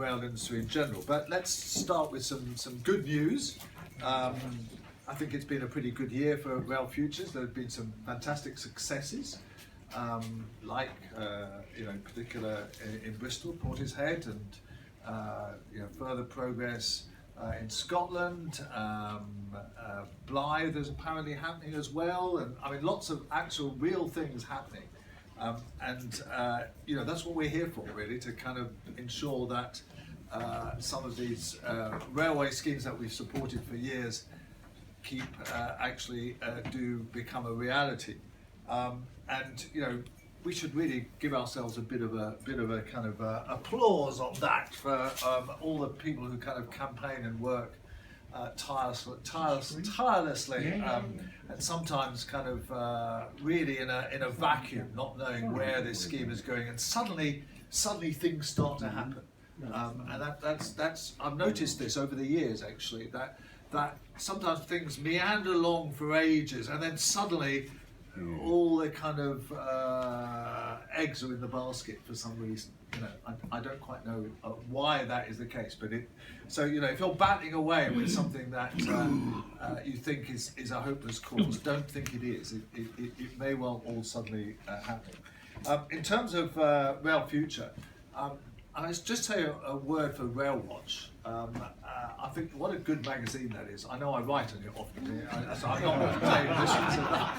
rail industry in general. But let's start with some good news. I think it's been a pretty good year for Railfutures. There have been some fantastic successes, like in particular in Bristol, Portishead, and further progress in Scotland. Blythe is apparently happening as well, and I mean lots of actual real things happening. That's what we're here for, really, to kind of ensure that some of these railway schemes that we've supported for years do become a reality. We should really give ourselves a bit of a kind of applause on that for all the people who kind of campaign and work tirelessly, and sometimes kind of really in a vacuum, not knowing where this scheme is going, and suddenly things start to happen. And that's I've noticed this over the years, actually, that sometimes things meander along for ages, and then suddenly all the kind of eggs are in the basket for some reason. I don't quite know why that is the case, but if you're batting away with something that you think is a hopeless cause, don't think it is. It may well all suddenly happen. In terms of Railfuture, I'll just say a word for Railwatch. I think what a good magazine that is. I know I write on it often, so I'm not going to take admission to that.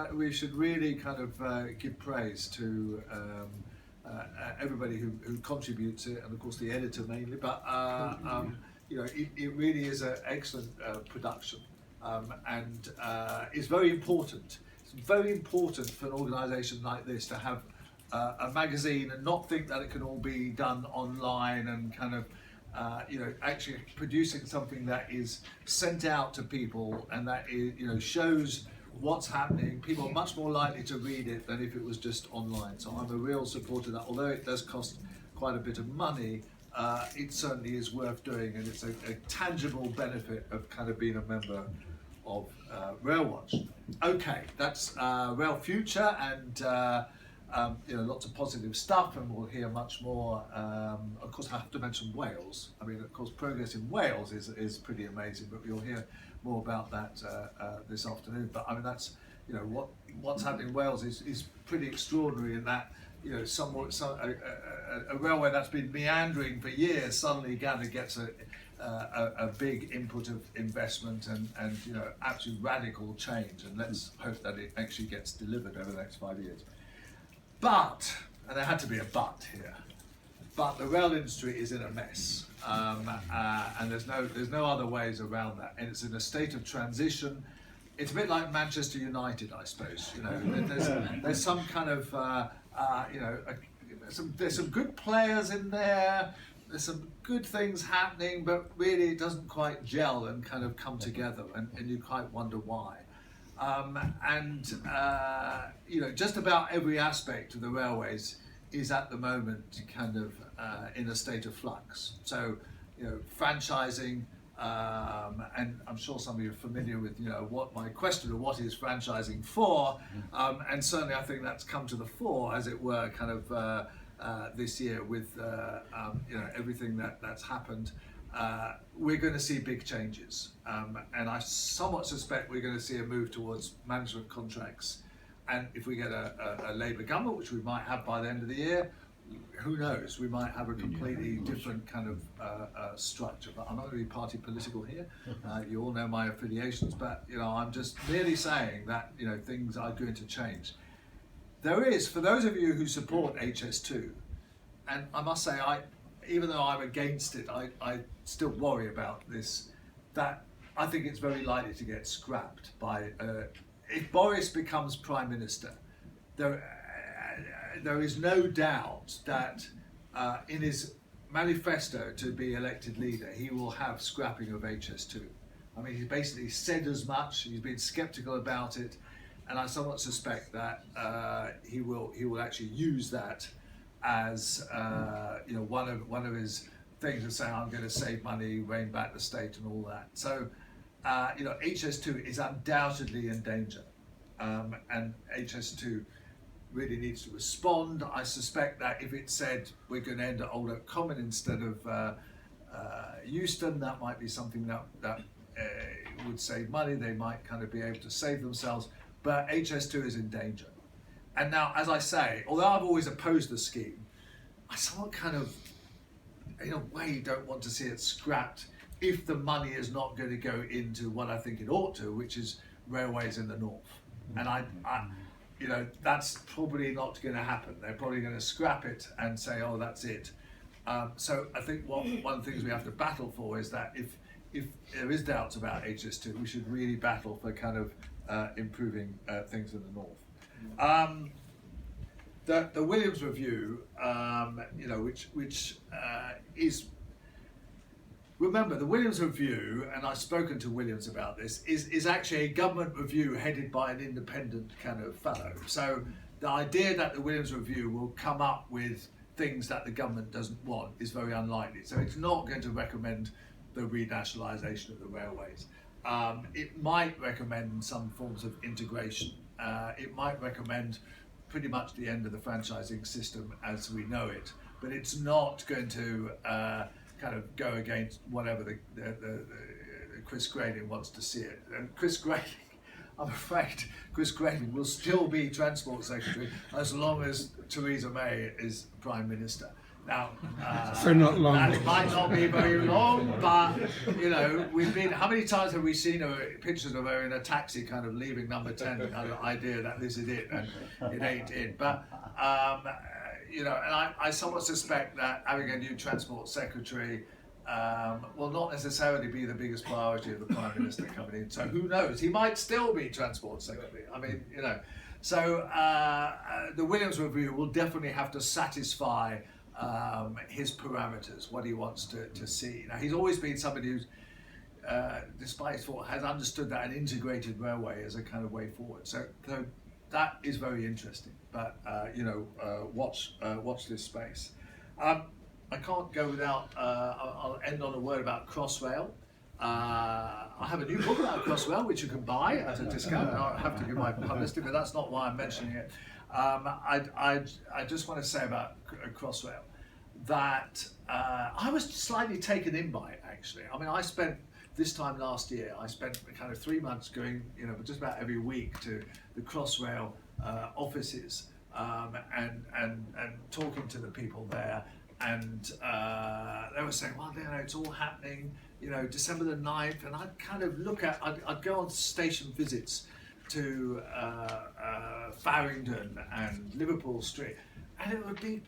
But we should really kind of give praise to everybody who contributes it, and of course the editor mainly. But it really is an excellent production, and it's very important. It's very important for an organisation like this to have a magazine and not think that it can all be done online, and kind of actually producing something that is sent out to people and that is, shows what's happening. People are much more likely to read it than if it was just online. So I'm a real supporter of that. Although it does cost quite a bit of money, it certainly is worth doing, and it's a tangible benefit of kind of being a member of Railwatch. Okay, that's Railfuture, and lots of positive stuff, and we'll hear much more. Of course, I have to mention Wales. I mean, of course, progress in Wales is pretty amazing, but we'll hear more about that this afternoon. But I mean, that's what's happening in Wales is pretty extraordinary, in that a railway that's been meandering for years suddenly gets a big input of investment and absolute radical change, and let's hope that it actually gets delivered over the next 5 years. But, and there had to be a but here, but the rail industry is in a mess, and there's no other ways around that, and it's in a state of transition. It's a bit like Manchester United, I suppose. There's some kind of there's some good players in there. There's some good things happening, but really it doesn't quite gel and kind of come together, and you quite wonder why. Just about every aspect of the railways is at the moment kind of in a state of flux. So, franchising, and I'm sure some of you are familiar with, what my question of what is franchising for, and certainly I think that's come to the fore, as it were, kind of this year with everything that's happened. We're going to see big changes, and I somewhat suspect we're going to see a move towards management contracts, and if we get a Labour government, which we might have by the end of the year, who knows, we might have a completely different kind of structure. But I'm not going to be party political here. You all know my affiliations, but I'm just merely saying that things are going to change. There is, for those of you who support HS2, and I must say, even though I'm against it, I still worry about this, that I think it's very likely to get scrapped by, if Boris becomes Prime Minister, there is no doubt that in his manifesto to be elected leader, he will have scrapping of HS2. I mean, he's basically said as much. He's been sceptical about it, and I somewhat suspect that he will actually use that as one of his things of saying, I'm going to save money, rein back the state, and all that. So HS2 is undoubtedly in danger, and HS2 really needs to respond. I suspect that if it said we're going to end at Old Oak Common instead of Euston, that might be something that would save money. They might kind of be able to save themselves, but HS2 is in danger. And now, as I say, although I've always opposed the scheme, I somewhat kind of, in a way, don't want to see it scrapped if the money is not going to go into what I think it ought to, which is railways in the north. And I that's probably not going to happen. They're probably going to scrap it and say, oh, that's it. So I think one of the things we have to battle for is that if there is doubts about HS2, we should really battle for kind of improving things in the north. The Williams review, which is, remember, the Williams review, and I've spoken to Williams about this, is actually a government review headed by an independent kind of fellow. So the idea that the Williams review will come up with things that the government doesn't want is very unlikely. So it's not going to recommend the renationalisation of the railways. It might recommend some forms of integration. It might recommend pretty much the end of the franchising system as we know it, but it's not going to kind of go against whatever the Chris Grayling wants to see it. And Chris Grayling, I'm afraid, Chris Grayling will still be Transport Secretary as long as Theresa May is Prime Minister. Now, for not long. That might not be very long, but we've been. How many times have we seen pictures of her in a taxi, kind of leaving Number 10, kind of idea that this is it and it ain't it. But and I somewhat suspect that having a new Transport Secretary will not necessarily be the biggest priority of the Prime Minister coming in. So who knows? He might still be Transport Secretary. I mean, So the Williams review will definitely have to satisfy his parameters, what he wants to see. Now, he's always been somebody who's, despite his fault, has understood that an integrated railway is a kind of way forward. So that is very interesting. But watch this space. I can't go without. I'll end on a word about Crossrail. I have a new book about Crossrail which you can buy at a discount. I have to give my publicity, but that's not why I'm mentioning it. I just want to say about Crossrail that I was slightly taken in by it, actually. I mean, I spent this time last year, I spent kind of 3 months going, just about every week to the Crossrail offices and talking to the people there. And they were saying, well, it's all happening, December the 9th. And I'd kind of I'd go on station visits to Farringdon and Liverpool Street, and it would be,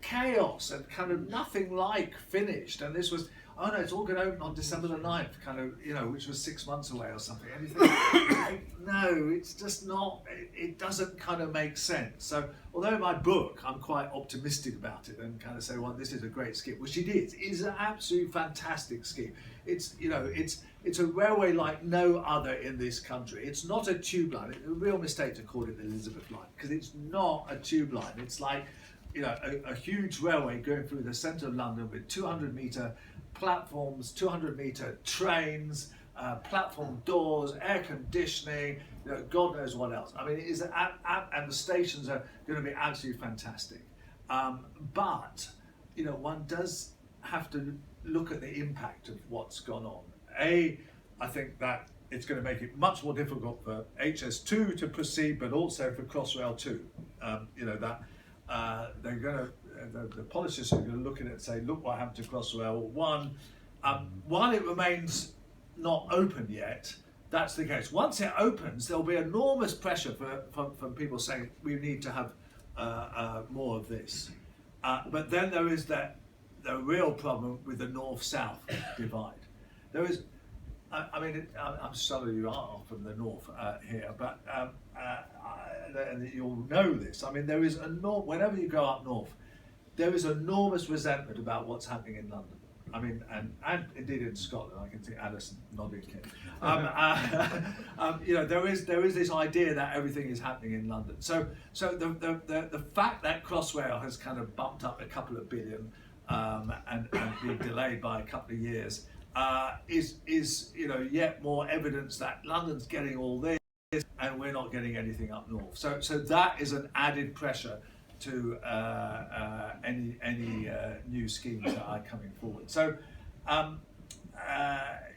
chaos and kind of nothing like finished. And this was, oh no, it's all going to open on December the 9th, kind of, which was 6 months away or something. And you think, no, it's just not, it doesn't kind of make sense. So although in my book, I'm quite optimistic about it and kind of say, well, this is a great scheme, which it is. It is an absolute fantastic scheme. It's, it's a railway like no other in this country. It's not a tube line. It's a real mistake to call it the Elizabeth line, because it's not a tube line. It's like, a huge railway going through the centre of London with 200-metre platforms, 200-metre trains, platform doors, air conditioning, God knows what else. I mean, it is and the stations are going to be absolutely fantastic. But one does have to look at the impact of what's gone on. I think that it's going to make it much more difficult for HS2 to proceed, but also for Crossrail 2. They're going to, the politicians are going to look at it and say, look what happened to Crossrail 1. While it remains not open yet, that's the case. Once it opens, there'll be enormous pressure from people saying we need to have more of this. But then there is the real problem with the north-south divide. There is, I'm sorry you are from the north here, but and you'll know this. I mean, there is whenever you go up north, there is enormous resentment about what's happening in London. I mean, and indeed in Scotland, I can see Alison nodding here. There is this idea that everything is happening in London. So the fact that Crossrail has kind of bumped up a couple of billion and been delayed by a couple of years is yet more evidence that London's getting all this. and we're not getting anything up north. So that is an added pressure to any new schemes that are coming forward. So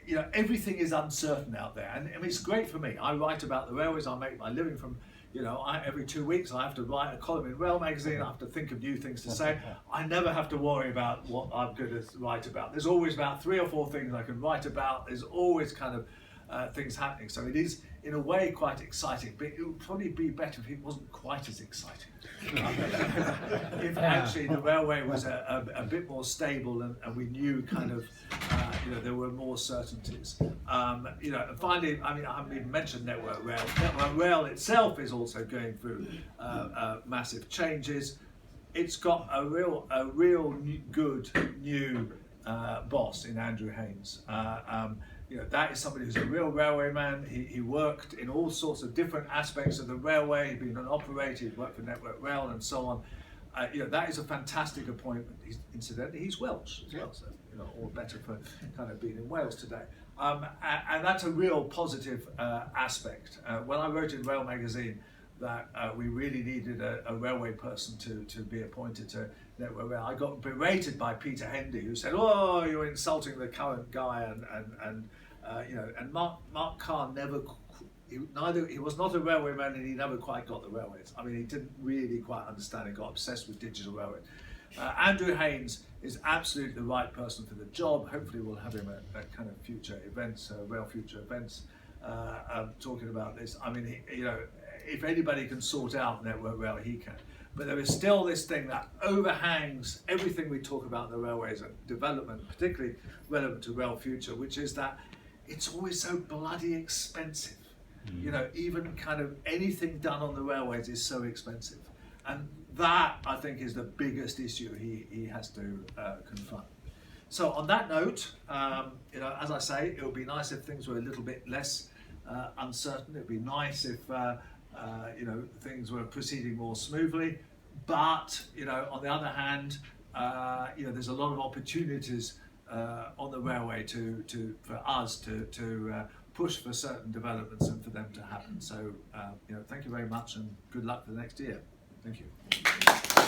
you know, everything is uncertain out there, and I mean, it's great for me. I write about the railways. I make my living from, you know, every 2 weeks I have to write a column in Rail magazine. I have to think of new things to say. I never have to worry about what I'm going to write about. There's always about 3 or 4 things I can write about. There's always kind of things happening. So it is, in a way, quite exciting. But it would probably be better if it wasn't quite as exciting. If actually the railway was a bit more stable, and we knew kind of, you know, there were more certainties. You know, and finally, I mean, I haven't even mentioned Network Rail. Network Rail itself is also going through massive changes. It's got a real good new boss in Andrew Haynes. You know, that is somebody who's a real railwayman. He worked in all sorts of different aspects of the railway. He'd been an operator, he'd worked for Network Rail and so on. You know, that is a fantastic appointment. Incidentally, he's Welsh as well, so you know, all better for kind of being in Wales today. And that's a real positive aspect. When I wrote in Rail magazine that we really needed a railway person to be appointed to Network Rail, I got berated by Peter Hendy, who said, "Oh, you're insulting the current guy," and you know, and Mark Carr he was not a railwayman, and he never quite got the railways. I mean, he didn't really quite understand and got obsessed with digital railways. Andrew Haynes is absolutely the right person for the job. Hopefully we'll have him at kind of future events, Railfuture events, talking about this. I mean, you know, if anybody can sort out Network Rail, he can. But there is still this thing that overhangs everything we talk about in the railways and development, particularly relevant to Railfuture, which is that it's always so bloody expensive. You know, even kind of anything done on the railways is so expensive. And that, I think, is the biggest issue he has to confront. So on that note, you know, as I say, it would be nice if things were a little bit less uncertain. It would be nice if you know, things were proceeding more smoothly. But you know, on the other hand, you know, there's a lot of opportunities on the railway for us to push for certain developments and for them to happen. So you know, thank you very much, and good luck for the next year. Thank you.